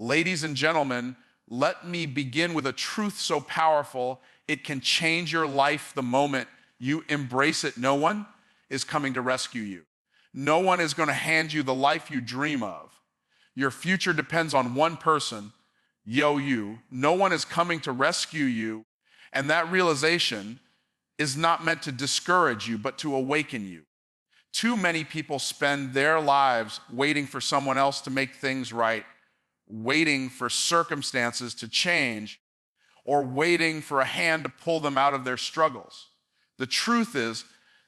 Ladies and gentlemen, let me begin with a truth so powerful it can change your life the moment you embrace it. No one is coming to rescue you. No one is going to hand you the life you dream of. Your future depends on one person, you. No one is coming to rescue you, and that realization is not meant to discourage you, but to awaken you. Too many people spend their lives waiting for someone else to make things right, waiting for circumstances to change, or waiting for a hand to pull them out of their struggles. The truth is,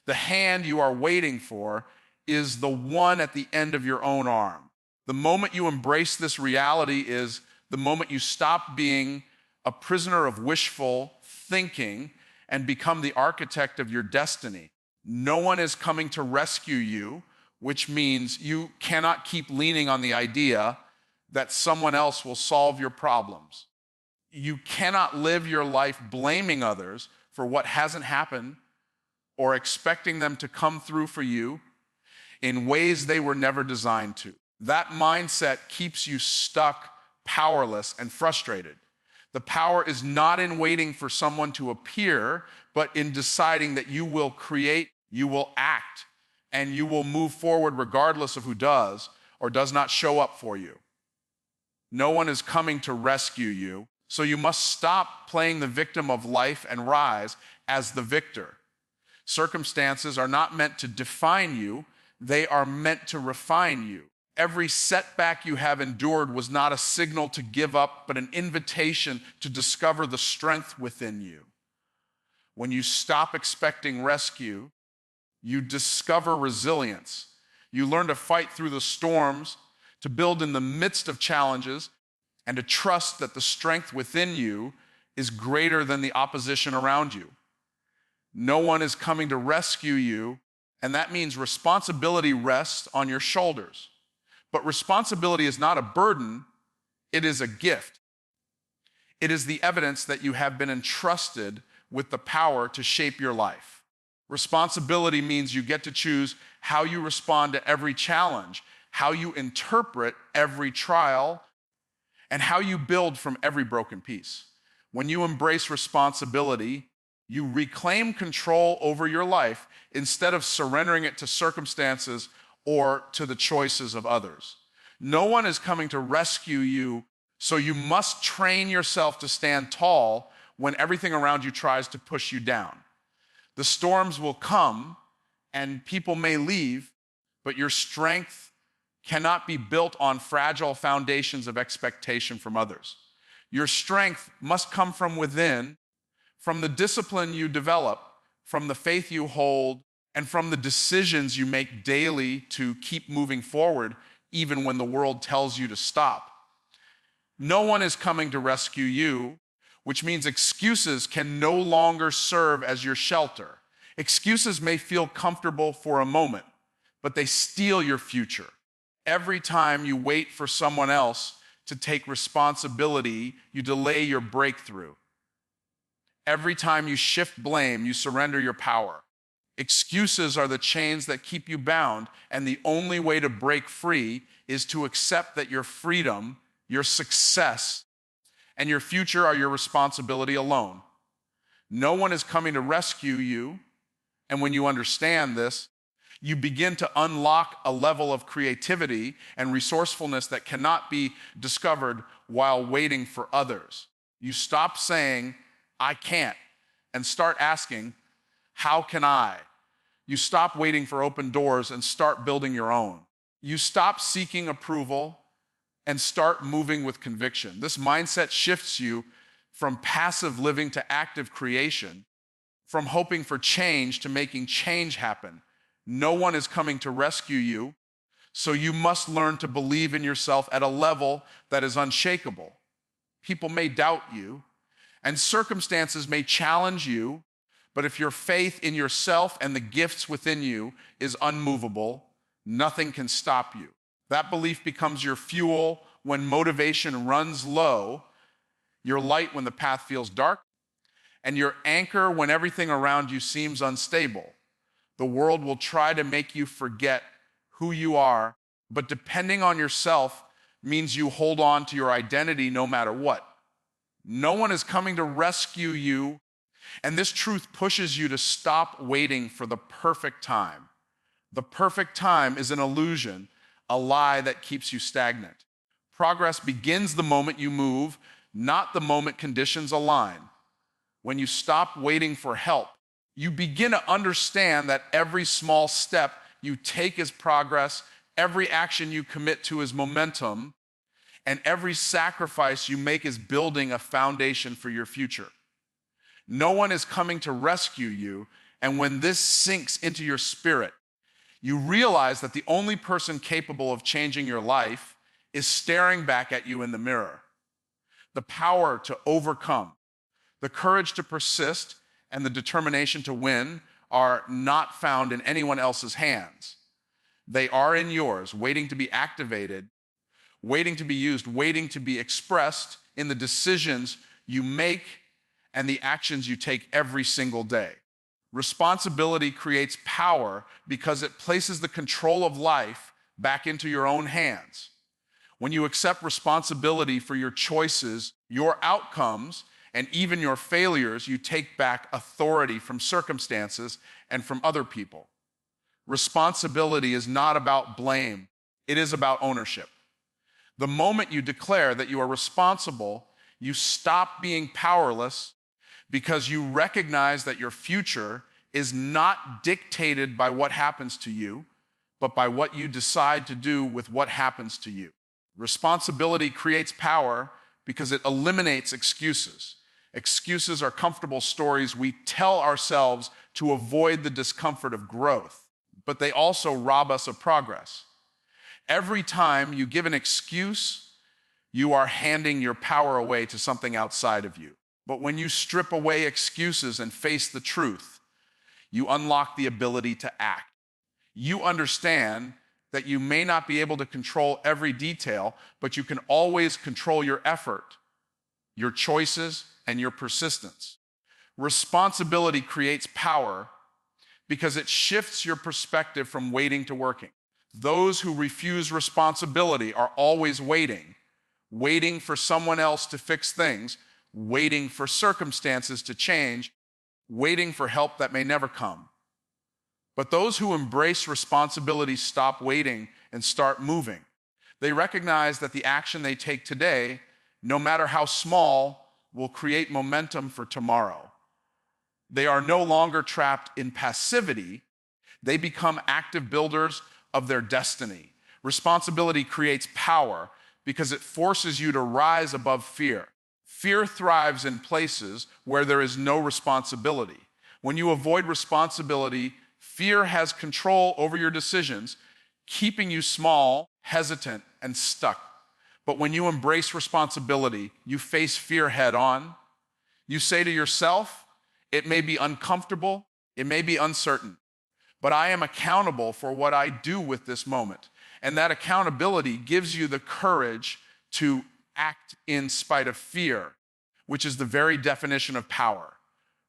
the hand you are waiting for is the one at the end of your own arm. The moment you embrace this reality is the moment you stop being a prisoner of wishful thinking and become the architect of your destiny. No one is coming to rescue you, which means you cannot keep leaning on the idea that someone else will solve your problems. You cannot live your life blaming others for what hasn't happened or expecting them to come through for you in ways they were never designed to. That mindset keeps you stuck, powerless, and frustrated. The power is not in waiting for someone to appear, but in deciding that you will create, you will act, and you will move forward regardless of who does or does not show up for you. No one is coming to rescue you, so you must stop playing the victim of life and rise as the victor. Circumstances are not meant to define you, they are meant to refine you. Every setback you have endured was not a signal to give up, but an invitation to discover the strength within you. When you stop expecting rescue, you discover resilience. You learn to fight through the storms, to build in the midst of challenges, and to trust that the strength within you is greater than the opposition around you. No one is coming to rescue you, and that means responsibility rests on your shoulders. But responsibility is not a burden, it is a gift. It is the evidence that you have been entrusted with the power to shape your life. Responsibility means you get to choose how you respond to every challenge, how you interpret every trial, and how you build from every broken piece. When you embrace responsibility, you reclaim control over your life instead of surrendering it to circumstances or to the choices of others. No one is coming to rescue you, so you must train yourself to stand tall when everything around you tries to push you down. The storms will come and people may leave, but your strength cannot be built on fragile foundations of expectation from others. Your strength must come from within, from the discipline you develop, from the faith you hold, and from the decisions you make daily to keep moving forward, even when the world tells you to stop. No one is coming to rescue you, which means excuses can no longer serve as your shelter. Excuses may feel comfortable for a moment, but they steal your future. Every time you wait for someone else to take responsibility, you delay your breakthrough. Every time you shift blame, you surrender your power. Excuses are the chains that keep you bound, and the only way to break free is to accept that your freedom, your success, and your future are your responsibility alone. No one is coming to rescue you, and when you understand this, you begin to unlock a level of creativity and resourcefulness that cannot be discovered while waiting for others. You stop saying, "I can't," and start asking, "How can I?" You stop waiting for open doors and start building your own. You stop seeking approval and start moving with conviction. This mindset shifts you from passive living to active creation, from hoping for change to making change happen. No one is coming to rescue you, so you must learn to believe in yourself at a level that is unshakable. People may doubt you, and circumstances may challenge you, but if your faith in yourself and the gifts within you is unmovable, nothing can stop you. That belief becomes your fuel when motivation runs low, your light when the path feels dark, and your anchor when everything around you seems unstable. The world will try to make you forget who you are, but depending on yourself means you hold on to your identity no matter what. No one is coming to rescue you, and this truth pushes you to stop waiting for the perfect time. The perfect time is an illusion, a lie that keeps you stagnant. Progress begins the moment you move, not the moment conditions align. When you stop waiting for help, you begin to understand that every small step you take is progress, every action you commit to is momentum, and every sacrifice you make is building a foundation for your future. No one is coming to rescue you, and when this sinks into your spirit, you realize that the only person capable of changing your life is staring back at you in the mirror. The power to overcome, the courage to persist, and the determination to win are not found in anyone else's hands. They are in yours, waiting to be activated, waiting to be used, waiting to be expressed in the decisions you make and the actions you take every single day. Responsibility creates power because it places the control of life back into your own hands. When you accept responsibility for your choices, your outcomes, and even your failures, you take back authority from circumstances and from other people. Responsibility is not about blame, it is about ownership. The moment you declare that you are responsible, you stop being powerless because you recognize that your future is not dictated by what happens to you, but by what you decide to do with what happens to you. Responsibility creates power because it eliminates excuses. Excuses are comfortable stories we tell ourselves to avoid the discomfort of growth, but they also rob us of progress. Every time you give an excuse, you are handing your power away to something outside of you. But when you strip away excuses and face the truth, you unlock the ability to act. You understand that you may not be able to control every detail, but you can always control your effort, your choices, and your persistence. Responsibility creates power because it shifts your perspective from waiting to working. Those who refuse responsibility are always waiting, waiting for someone else to fix things, waiting for circumstances to change, waiting for help that may never come. But those who embrace responsibility stop waiting and start moving. They recognize that the action they take today, no matter how small, will create momentum for tomorrow. They are no longer trapped in passivity. They become active builders of their destiny. Responsibility creates power because it forces you to rise above fear. Fear thrives in places where there is no responsibility. When you avoid responsibility, fear has control over your decisions, keeping you small, hesitant, and stuck. But when you embrace responsibility, you face fear head on. You say to yourself, it may be uncomfortable, it may be uncertain, but I am accountable for what I do with this moment. And that accountability gives you the courage to act in spite of fear, which is the very definition of power.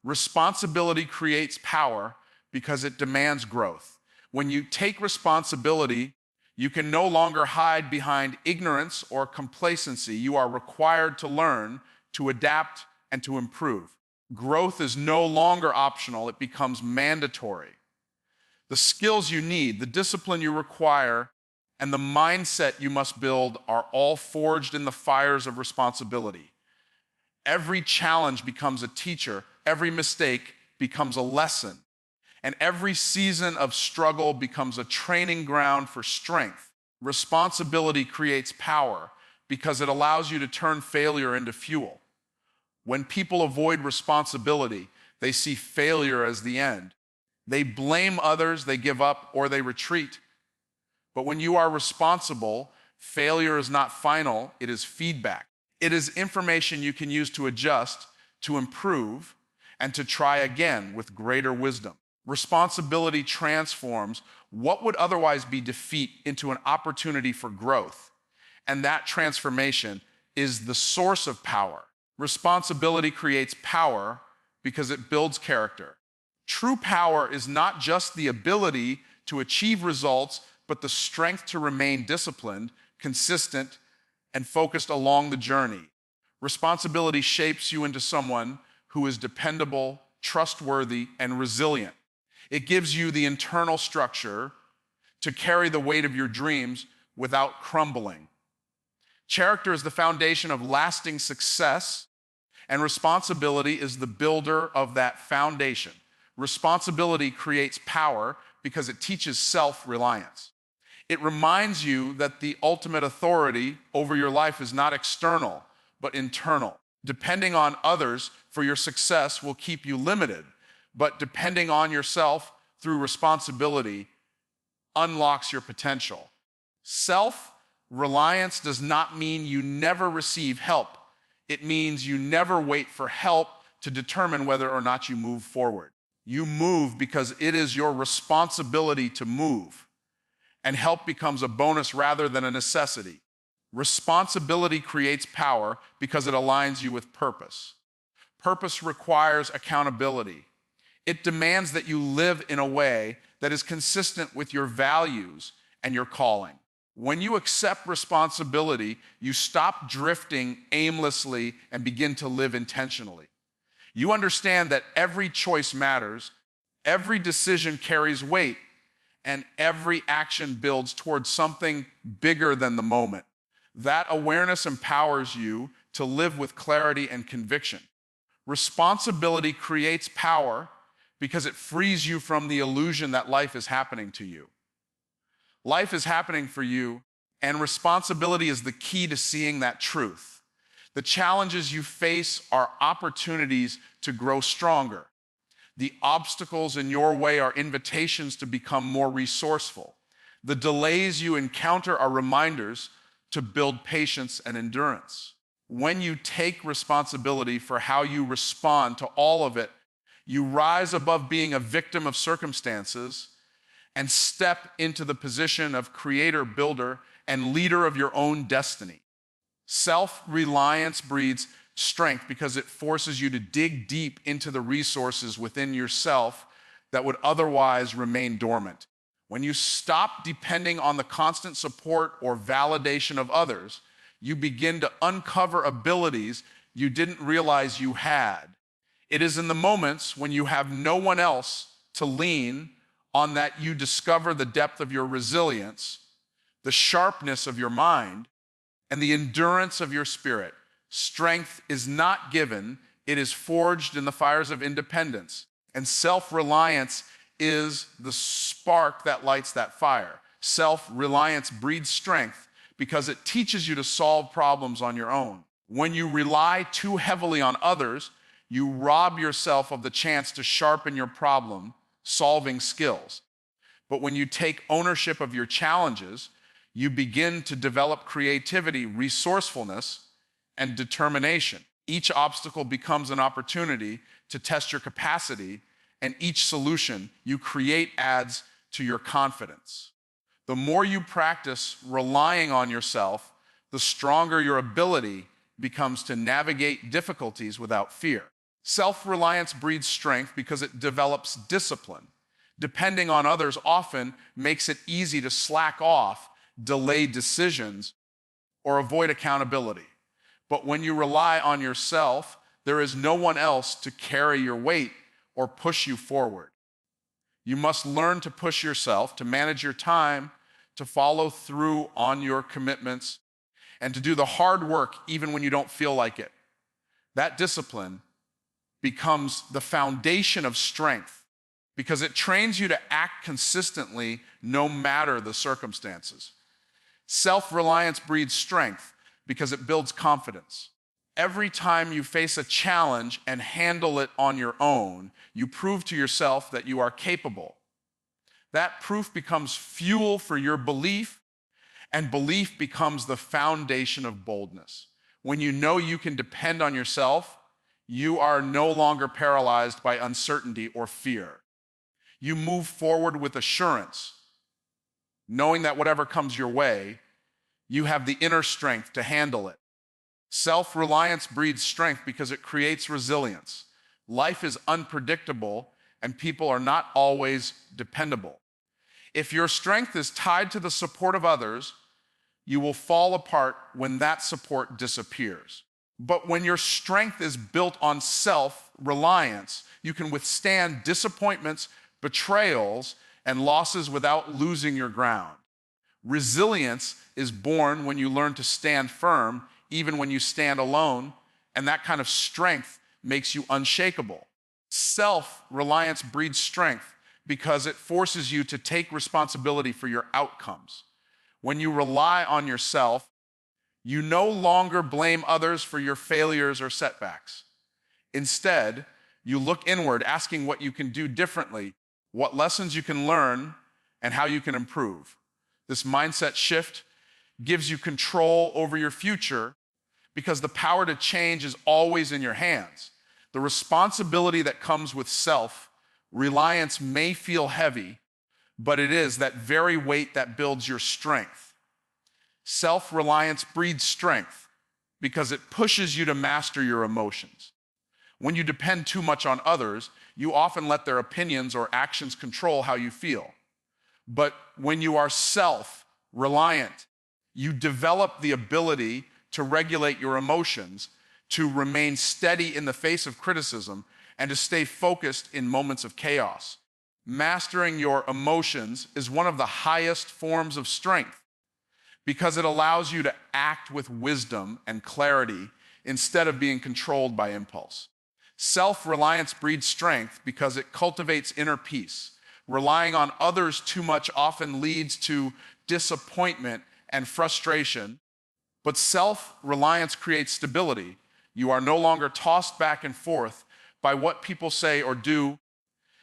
Responsibility creates power because it demands growth. When you take responsibility, you can no longer hide behind ignorance or complacency. You are required to learn, to adapt, and to improve. Growth is no longer optional, it becomes mandatory. The skills you need, the discipline you require, and the mindset you must build are all forged in the fires of responsibility. Every challenge becomes a teacher, every mistake becomes a lesson, and every season of struggle becomes a training ground for strength. Responsibility creates power because it allows you to turn failure into fuel. When people avoid responsibility, they see failure as the end. They blame others, they give up, or they retreat. But when you are responsible, failure is not final, it is feedback. It is information you can use to adjust, to improve, and to try again with greater wisdom. Responsibility transforms what would otherwise be defeat into an opportunity for growth. And that transformation is the source of power. Responsibility creates power because it builds character. True power is not just the ability to achieve results, but the strength to remain disciplined, consistent, and focused along the journey. Responsibility shapes you into someone who is dependable, trustworthy, and resilient. It gives you the internal structure to carry the weight of your dreams without crumbling. Character is the foundation of lasting success, and responsibility is the builder of that foundation. Responsibility creates power because it teaches self-reliance. It reminds you that the ultimate authority over your life is not external, but internal. Depending on others for your success will keep you limited, but depending on yourself through responsibility unlocks your potential. Self-reliance does not mean you never receive help. It means you never wait for help to determine whether or not you move forward. You move because it is your responsibility to move, and help becomes a bonus rather than a necessity. Responsibility creates power because it aligns you with purpose. Purpose requires accountability. It demands that you live in a way that is consistent with your values and your calling. When you accept responsibility, you stop drifting aimlessly and begin to live intentionally. You understand that every choice matters, every decision carries weight, and every action builds towards something bigger than the moment. That awareness empowers you to live with clarity and conviction. Responsibility creates power because it frees you from the illusion that life is happening to you. Life is happening for you, and responsibility is the key to seeing that truth. The challenges you face are opportunities to grow stronger. The obstacles in your way are invitations to become more resourceful. The delays you encounter are reminders to build patience and endurance. When you take responsibility for how you respond to all of it, you rise above being a victim of circumstances and step into the position of creator, builder, and leader of your own destiny. Self-reliance breeds strength because it forces you to dig deep into the resources within yourself that would otherwise remain dormant. When you stop depending on the constant support or validation of others, you begin to uncover abilities you didn't realize you had. It is in the moments when you have no one else to lean on that you discover the depth of your resilience, the sharpness of your mind, and the endurance of your spirit. Strength is not given, it is forged in the fires of independence. And self-reliance is the spark that lights that fire. Self-reliance breeds strength because it teaches you to solve problems on your own. When you rely too heavily on others, you rob yourself of the chance to sharpen your problem-solving skills. But when you take ownership of your challenges, you begin to develop creativity, resourcefulness, and determination. Each obstacle becomes an opportunity to test your capacity, and each solution you create adds to your confidence. The more you practice relying on yourself, the stronger your ability becomes to navigate difficulties without fear. Self-reliance breeds strength because it develops discipline. Depending on others often makes it easy to slack off, delay decisions, or avoid accountability. But when you rely on yourself, there is no one else to carry your weight or push you forward. You must learn to push yourself, to manage your time, to follow through on your commitments, and to do the hard work even when you don't feel like it. That discipline becomes the foundation of strength because it trains you to act consistently no matter the circumstances. Self-reliance breeds strength because it builds confidence. Every time you face a challenge and handle it on your own, you prove to yourself that you are capable. That proof becomes fuel for your belief, and belief becomes the foundation of boldness. When you know you can depend on yourself, you are no longer paralyzed by uncertainty or fear. You move forward with assurance, knowing that whatever comes your way, you have the inner strength to handle it. Self-reliance breeds strength because it creates resilience. Life is unpredictable, and people are not always dependable. If your strength is tied to the support of others, You will fall apart when that support disappears. But when your strength is built on self-reliance, you can withstand disappointments, betrayals, and losses without losing your ground. Resilience is born when you learn to stand firm, even when you stand alone, and that kind of strength makes you unshakable. Self-reliance breeds strength because it forces you to take responsibility for your outcomes. When you rely on yourself, you no longer blame others for your failures or setbacks. Instead, you look inward, asking what you can do differently, what lessons you can learn, and how you can improve. This mindset shift gives you control over your future because the power to change is always in your hands. The responsibility that comes with self-reliance may feel heavy, but it is that very weight that builds your strength. Self-reliance breeds strength because it pushes you to master your emotions. When you depend too much on others, you often let their opinions or actions control how you feel. But when you are self-reliant, you develop the ability to regulate your emotions, to remain steady in the face of criticism, and to stay focused in moments of chaos. Mastering your emotions is one of the highest forms of strength because it allows you to act with wisdom and clarity instead of being controlled by impulse. Self-reliance breeds strength because it cultivates inner peace. Relying on others too much often leads to disappointment and frustration, but self-reliance creates stability. You are no longer tossed back and forth by what people say or do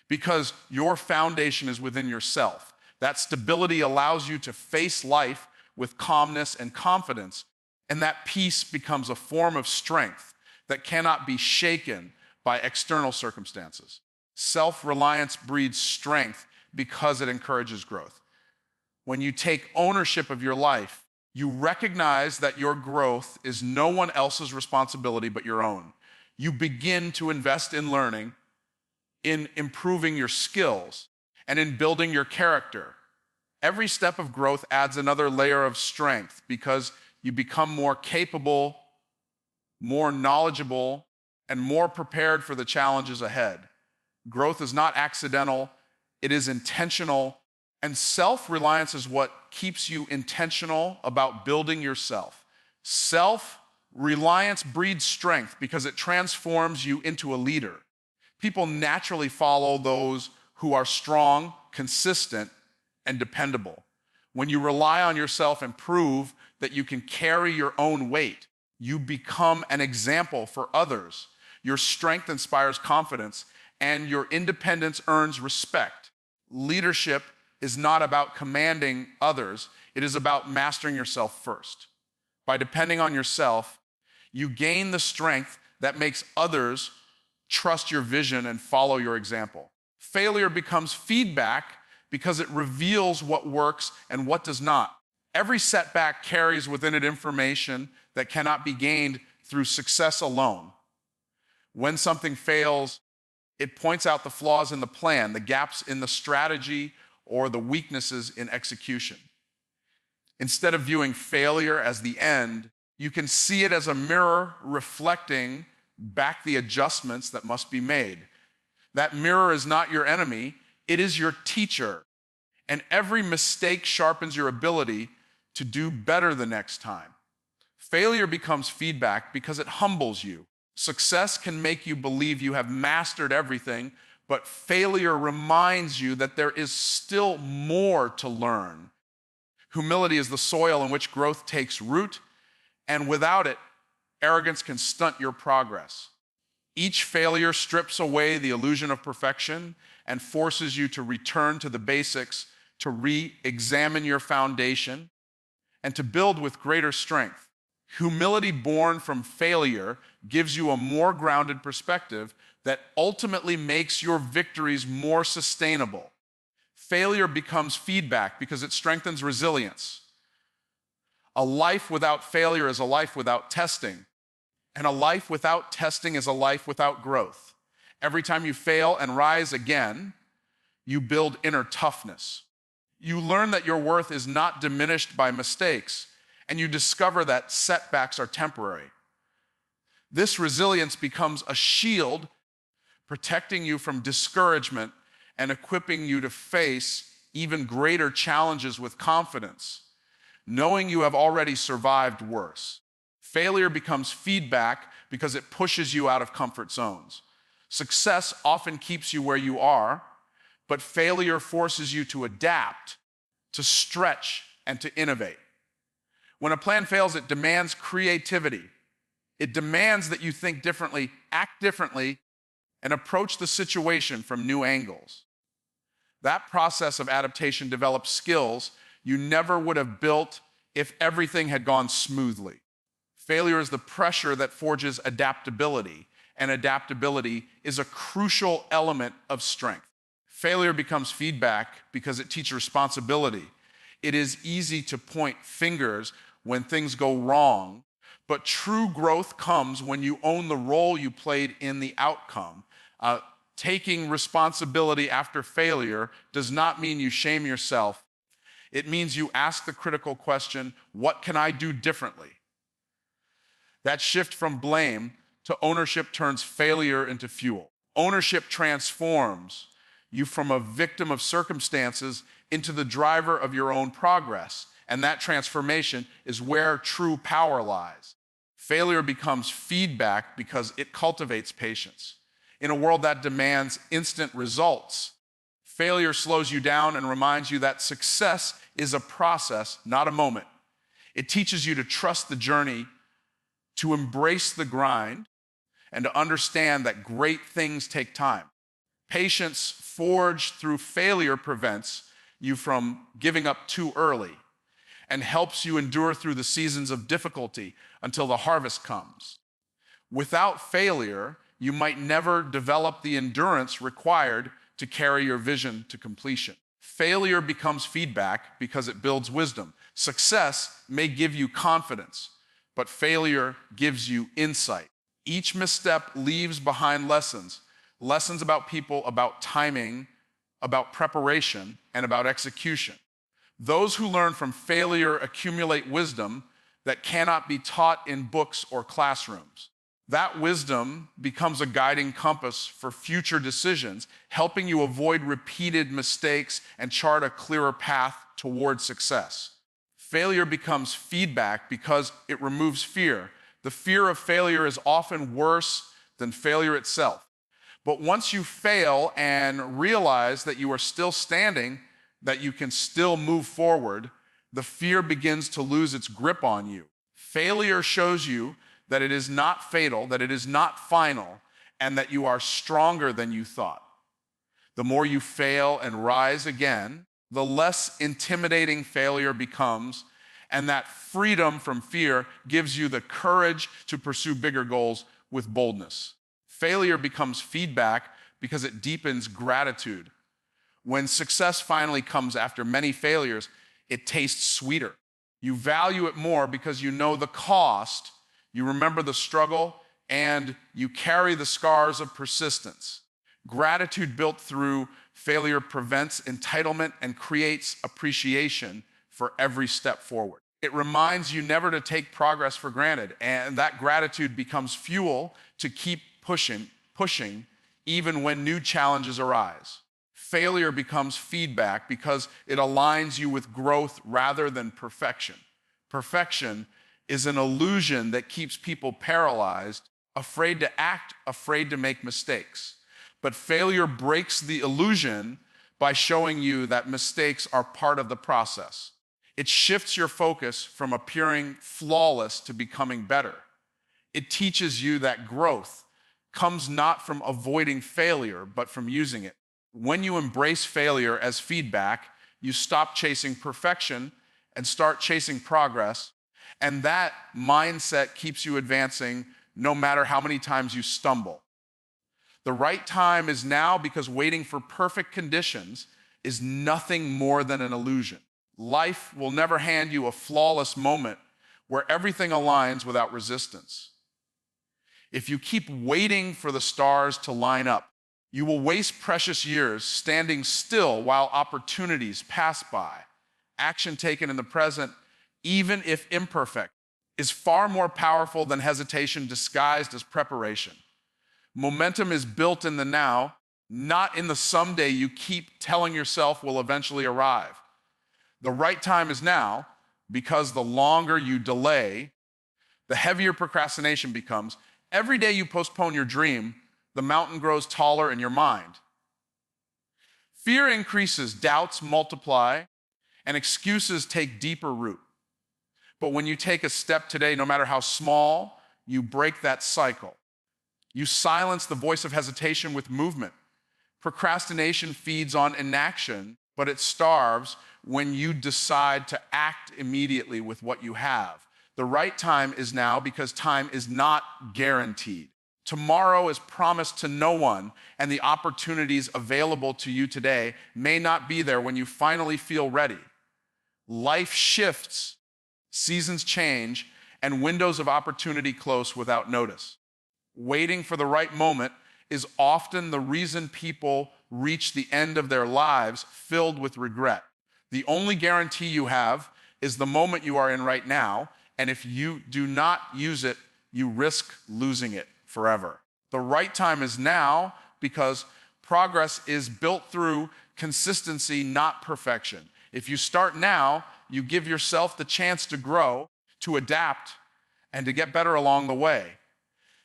because your foundation is within yourself. That stability allows you to face life with calmness and confidence, and that peace becomes a form of strength that cannot be shaken by external circumstances. Self-reliance breeds strength because it encourages growth. When you take ownership of your life, you recognize that your growth is no one else's responsibility but your own. You begin to invest in learning, in improving your skills, and in building your character. Every step of growth adds another layer of strength because you become more capable, more knowledgeable, and more prepared for the challenges ahead. Growth is not accidental, it is intentional, and self-reliance is what keeps you intentional about building yourself. Self-reliance breeds strength because it transforms you into a leader. People naturally follow those who are strong, consistent, and dependable. When you rely on yourself and prove that you can carry your own weight, you become an example for others. Your strength inspires confidence, and your independence earns respect. Leadership is not about commanding others, it is about mastering yourself first. By depending on yourself, you gain the strength that makes others trust your vision and follow your example. Failure becomes feedback because it reveals what works and what does not. Every setback carries within it information that cannot be gained through success alone. When something fails, it points out the flaws in the plan, the gaps in the strategy, or the weaknesses in execution. Instead of viewing failure as the end, you can see it as a mirror reflecting back the adjustments that must be made. That mirror is not your enemy, it is your teacher. And every mistake sharpens your ability to do better the next time. Failure becomes feedback because it humbles you. Success can make you believe you have mastered everything, but failure reminds you that there is still more to learn. Humility is the soil in which growth takes root, and without it, arrogance can stunt your progress. Each failure strips away the illusion of perfection and forces you to return to the basics, to re-examine your foundation, and to build with greater strength. Humility born from failure gives you a more grounded perspective that ultimately makes your victories more sustainable. Failure becomes feedback because it strengthens resilience. A life without failure is a life without testing, and a life without testing is a life without growth. Every time you fail and rise again, you build inner toughness. You learn that your worth is not diminished by mistakes, and you discover that setbacks are temporary. This resilience becomes a shield, protecting you from discouragement and equipping you to face even greater challenges with confidence, knowing you have already survived worse. Failure becomes feedback because it pushes you out of comfort zones. Success often keeps you where you are, but failure forces you to adapt, to stretch, and to innovate. When a plan fails, it demands creativity. It demands that you think differently, act differently, and approach the situation from new angles. That process of adaptation develops skills you never would have built if everything had gone smoothly. Failure is the pressure that forges adaptability, and adaptability is a crucial element of strength. Failure becomes feedback because it teaches responsibility. It is easy to point fingers when things go wrong, but true growth comes when you own the role you played in the outcome. Taking responsibility after failure does not mean you shame yourself. It means you ask the critical question, what can I do differently? That shift from blame to ownership turns failure into fuel. Ownership transforms you from a victim of circumstances into the driver of your own progress. And that transformation is where true power lies. Failure becomes feedback because it cultivates patience. In a world that demands instant results, failure slows you down and reminds you that success is a process, not a moment. It teaches you to trust the journey, to embrace the grind, and to understand that great things take time. Patience forged through failure prevents you from giving up too early and helps you endure through the seasons of difficulty until the harvest comes. Without failure, you might never develop the endurance required to carry your vision to completion. Failure becomes feedback because it builds wisdom. Success may give you confidence, but failure gives you insight. Each misstep leaves behind lessons about people, about timing, about preparation, and about execution. Those who learn from failure accumulate wisdom that cannot be taught in books or classrooms. That wisdom becomes a guiding compass for future decisions, helping you avoid repeated mistakes and chart a clearer path toward success. Failure becomes feedback because it removes fear. The fear of failure is often worse than failure itself. But once you fail and realize that you are still standing, that you can still move forward, the fear begins to lose its grip on you. Failure shows you that it is not fatal, that it is not final, and that you are stronger than you thought. The more you fail and rise again, the less intimidating failure becomes, and that freedom from fear gives you the courage to pursue bigger goals with boldness. Failure becomes feedback because it deepens gratitude. When success finally comes after many failures, it tastes sweeter. You value it more because you know the cost, you remember the struggle, and you carry the scars of persistence. Gratitude built through failure prevents entitlement and creates appreciation for every step forward. It reminds you never to take progress for granted, and that gratitude becomes fuel to keep pushing, even when new challenges arise. Failure becomes feedback because it aligns you with growth rather than perfection. Perfection is an illusion that keeps people paralyzed, afraid to act, afraid to make mistakes. But failure breaks the illusion by showing you that mistakes are part of the process. It shifts your focus from appearing flawless to becoming better. It teaches you that growth comes not from avoiding failure, but from using it. When you embrace failure as feedback, you stop chasing perfection and start chasing progress. And that mindset keeps you advancing no matter how many times you stumble. The right time is now because waiting for perfect conditions is nothing more than an illusion. Life will never hand you a flawless moment where everything aligns without resistance. If you keep waiting for the stars to line up, you will waste precious years standing still while opportunities pass by. Action taken in the present even if imperfect, is far more powerful than hesitation disguised as preparation. Momentum is built in the now, not in the someday you keep telling yourself will eventually arrive. The right time is now, because the longer you delay, the heavier procrastination becomes. Every day you postpone your dream, the mountain grows taller in your mind. Fear increases, doubts multiply, and excuses take deeper root. But when you take a step today, no matter how small, you break that cycle. You silence the voice of hesitation with movement. Procrastination feeds on inaction, but it starves when you decide to act immediately with what you have. The right time is now because time is not guaranteed. Tomorrow is promised to no one, and the opportunities available to you today may not be there when you finally feel ready. Life shifts, seasons change, and windows of opportunity close without notice. Waiting for the right moment is often the reason people reach the end of their lives filled with regret. The only guarantee you have is the moment you are in right now, and if you do not use it, you risk losing it forever. The right time is now because progress is built through consistency, not perfection. If you start now, you give yourself the chance to grow, to adapt, and to get better along the way.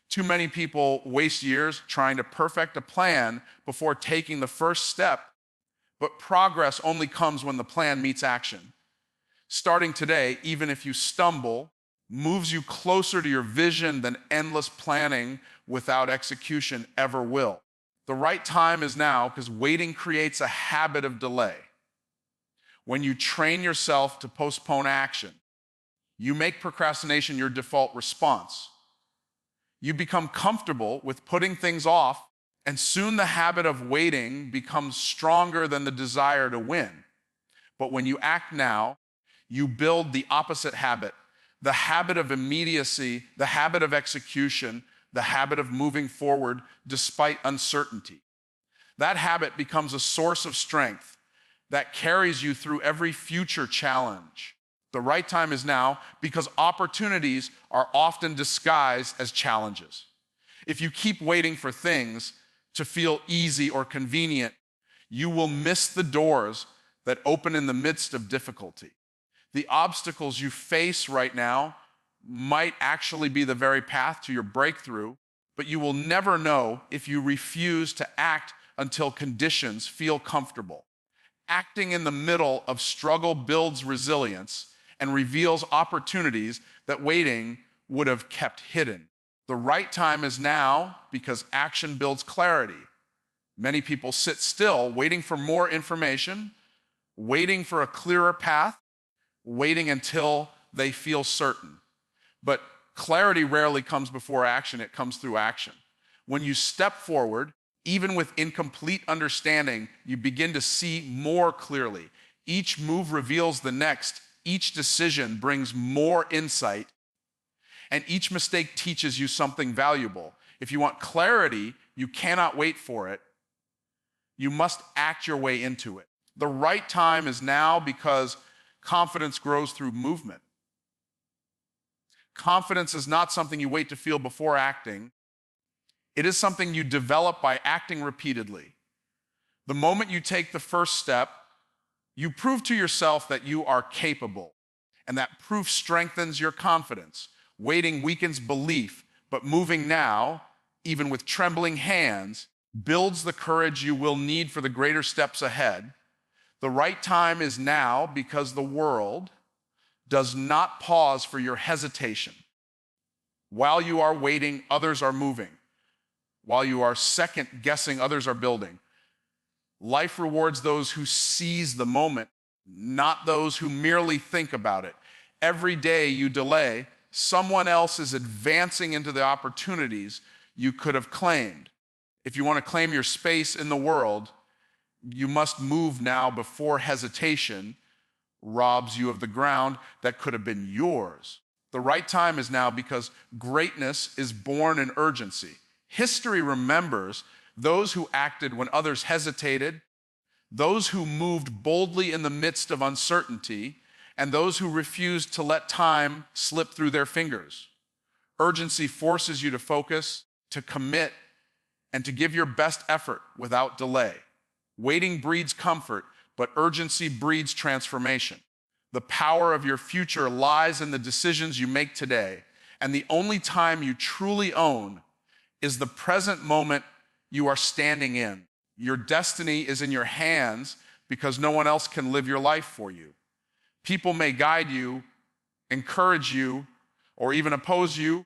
Too many people waste years trying to perfect a plan before taking the first step, but progress only comes when the plan meets action. Starting today, even if you stumble, moves you closer to your vision than endless planning without execution ever will. The right time is now because waiting creates a habit of delay. When you train yourself to postpone action, you make procrastination your default response. You become comfortable with putting things off, and soon the habit of waiting becomes stronger than the desire to win. But when you act now, you build the opposite habit, the habit of immediacy, the habit of execution, the habit of moving forward despite uncertainty. That habit becomes a source of strength that carries you through every future challenge. The right time is now because opportunities are often disguised as challenges. If you keep waiting for things to feel easy or convenient, you will miss the doors that open in the midst of difficulty. The obstacles you face right now might actually be the very path to your breakthrough, but you will never know if you refuse to act until conditions feel comfortable. Acting in the middle of struggle builds resilience and reveals opportunities that waiting would have kept hidden. The right time is now because action builds clarity. Many people sit still, waiting for more information, waiting for a clearer path, waiting until they feel certain. But clarity rarely comes before action, it comes through action. When you step forward, even with incomplete understanding, you begin to see more clearly. Each move reveals the next, each decision brings more insight, and each mistake teaches you something valuable. If you want clarity, you cannot wait for it. You must act your way into it. The right time is now because confidence grows through movement. Confidence is not something you wait to feel before acting. It is something you develop by acting repeatedly. The moment you take the first step, you prove to yourself that you are capable, and that proof strengthens your confidence. Waiting weakens belief, but moving now, even with trembling hands, builds the courage you will need for the greater steps ahead. The right time is now because the world does not pause for your hesitation. While you are waiting, others are moving. While you are second guessing, others are building. Life rewards those who seize the moment, not those who merely think about it. Every day you delay, someone else is advancing into the opportunities you could have claimed. If you want to claim your space in the world, you must move now before hesitation robs you of the ground that could have been yours. The right time is now because greatness is born in urgency. History remembers those who acted when others hesitated, those who moved boldly in the midst of uncertainty, and those who refuse to let time slip through their fingers. Urgency forces you to focus, to commit, and to give your best effort without delay. Waiting breeds comfort, but urgency breeds transformation. The power of your future lies in the decisions you make today, and the only time you truly own is the present moment you are standing in. Your destiny is in your hands because no one else can live your life for you. People may guide you, encourage you, or even oppose you,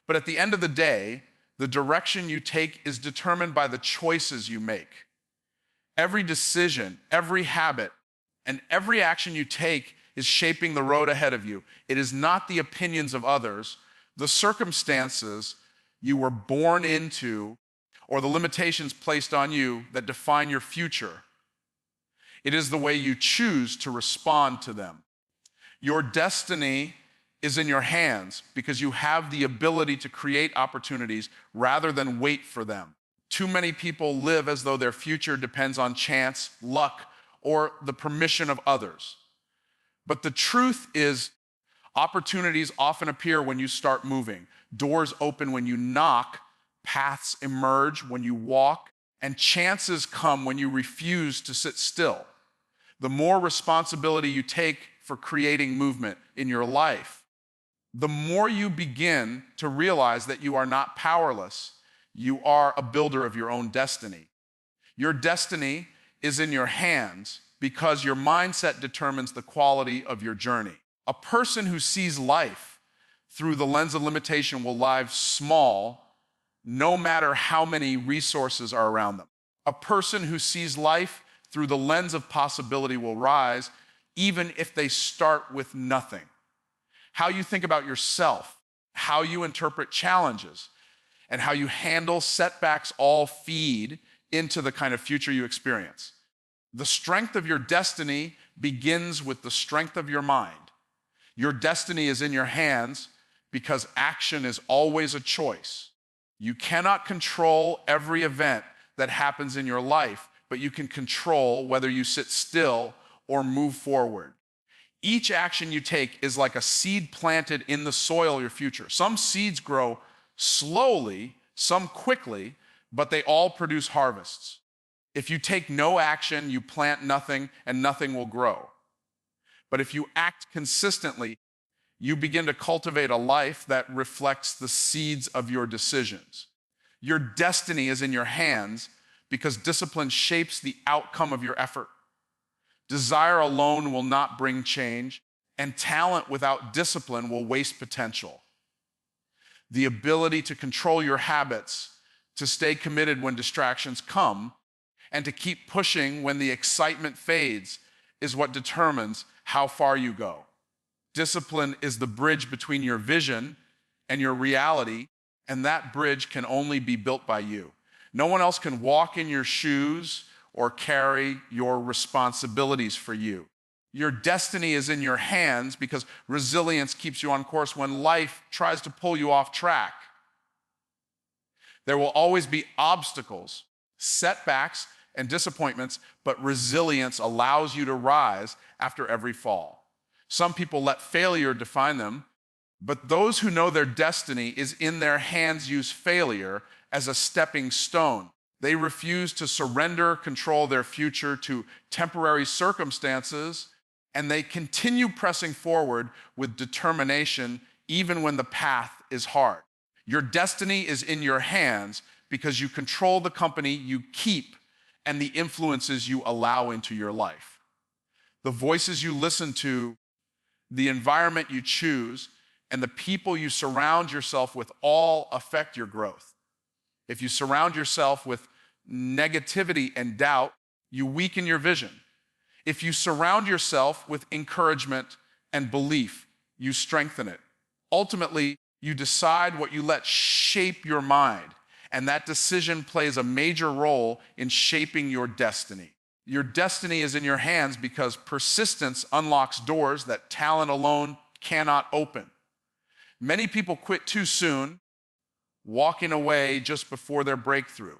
but at the end of the day, the direction you take is determined by the choices you make. Every decision, every habit, and every action you take is shaping the road ahead of you. It is not the opinions of others, the circumstances you were born into, or the limitations placed on you that define your future. It is the way you choose to respond to them. Your destiny is in your hands because you have the ability to create opportunities rather than wait for them. Too many people live as though their future depends on chance, luck, or the permission of others. But the truth is, opportunities often appear when you start moving. Doors open when you knock, paths emerge when you walk, and chances come when you refuse to sit still. The more responsibility you take for creating movement in your life, the more you begin to realize that you are not powerless. You are a builder of your own destiny. Your destiny is in your hands because your mindset determines the quality of your journey. A person who sees life through the lens of limitation will live small, no matter how many resources are around them. A person who sees life through the lens of possibility will rise, even if they start with nothing. How you think about yourself, how you interpret challenges, and how you handle setbacks all feed into the kind of future you experience. The strength of your destiny begins with the strength of your mind. Your destiny is in your hands because action is always a choice. You cannot control every event that happens in your life, but you can control whether you sit still or move forward. Each action you take is like a seed planted in the soil of your future. Some seeds grow slowly, some quickly, but they all produce harvests. If you take no action, you plant nothing, and nothing will grow. But if you act consistently, you begin to cultivate a life that reflects the seeds of your decisions. Your destiny is in your hands because discipline shapes the outcome of your effort. Desire alone will not bring change, and talent without discipline will waste potential. The ability to control your habits, to stay committed when distractions come, and to keep pushing when the excitement fades is what determines how far you go. Discipline is the bridge between your vision and your reality, and that bridge can only be built by you. No one else can walk in your shoes or carry your responsibilities for you. Your destiny is in your hands because resilience keeps you on course when life tries to pull you off track. There will always be obstacles, setbacks, and disappointments, but resilience allows you to rise after every fall. Some people let failure define them, but those who know their destiny is in their hands use failure as a stepping stone. They refuse to surrender control of their future to temporary circumstances, and they continue pressing forward with determination even when the path is hard. Your destiny is in your hands because you control the company you keep and the influences you allow into your life. The voices you listen to, the environment you choose, and the people you surround yourself with all affect your growth. If you surround yourself with negativity and doubt, you weaken your vision. If you surround yourself with encouragement and belief, you strengthen it. Ultimately, you decide what you let shape your mind, and that decision plays a major role in shaping your destiny. Your destiny is in your hands because persistence unlocks doors that talent alone cannot open. Many people quit too soon, walking away just before their breakthrough.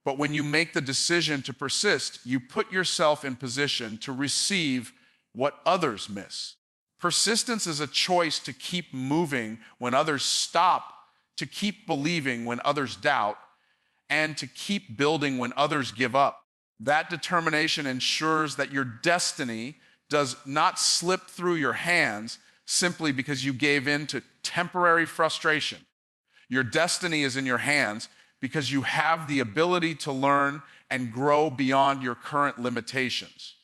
But when you make the decision to persist, you put yourself in position to receive what others miss. Persistence is a choice to keep moving when others stop, to keep believing when others doubt, and to keep building when others give up. That determination ensures that your destiny does not slip through your hands simply because you gave in to temporary frustration. Your destiny is in your hands because you have the ability to learn and grow beyond your current limitations.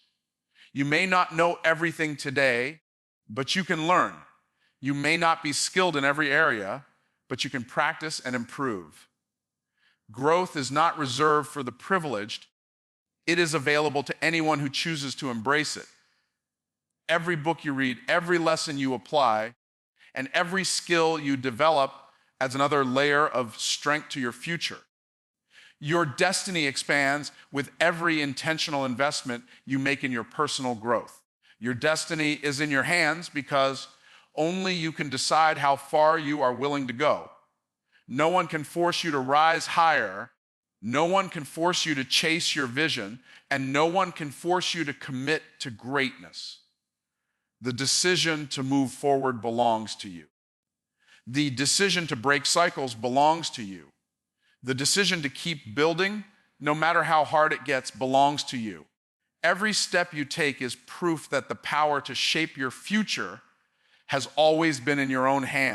You may not know everything today, but you can learn. You may not be skilled in every area, but you can practice and improve. Growth is not reserved for the privileged. It is available to anyone who chooses to embrace it. Every book you read, every lesson you apply, and every skill you develop adds another layer of strength to your future. Your destiny expands with every intentional investment you make in your personal growth. Your destiny is in your hands because only you can decide how far you are willing to go. No one can force you to rise higher. No one can force you to chase your vision, and no one can force you to commit to greatness. The decision to move forward belongs to you. The decision to break cycles belongs to you. The decision to keep building, no matter how hard it gets, belongs to you. Every step you take is proof that the power to shape your future has always been in your own hands.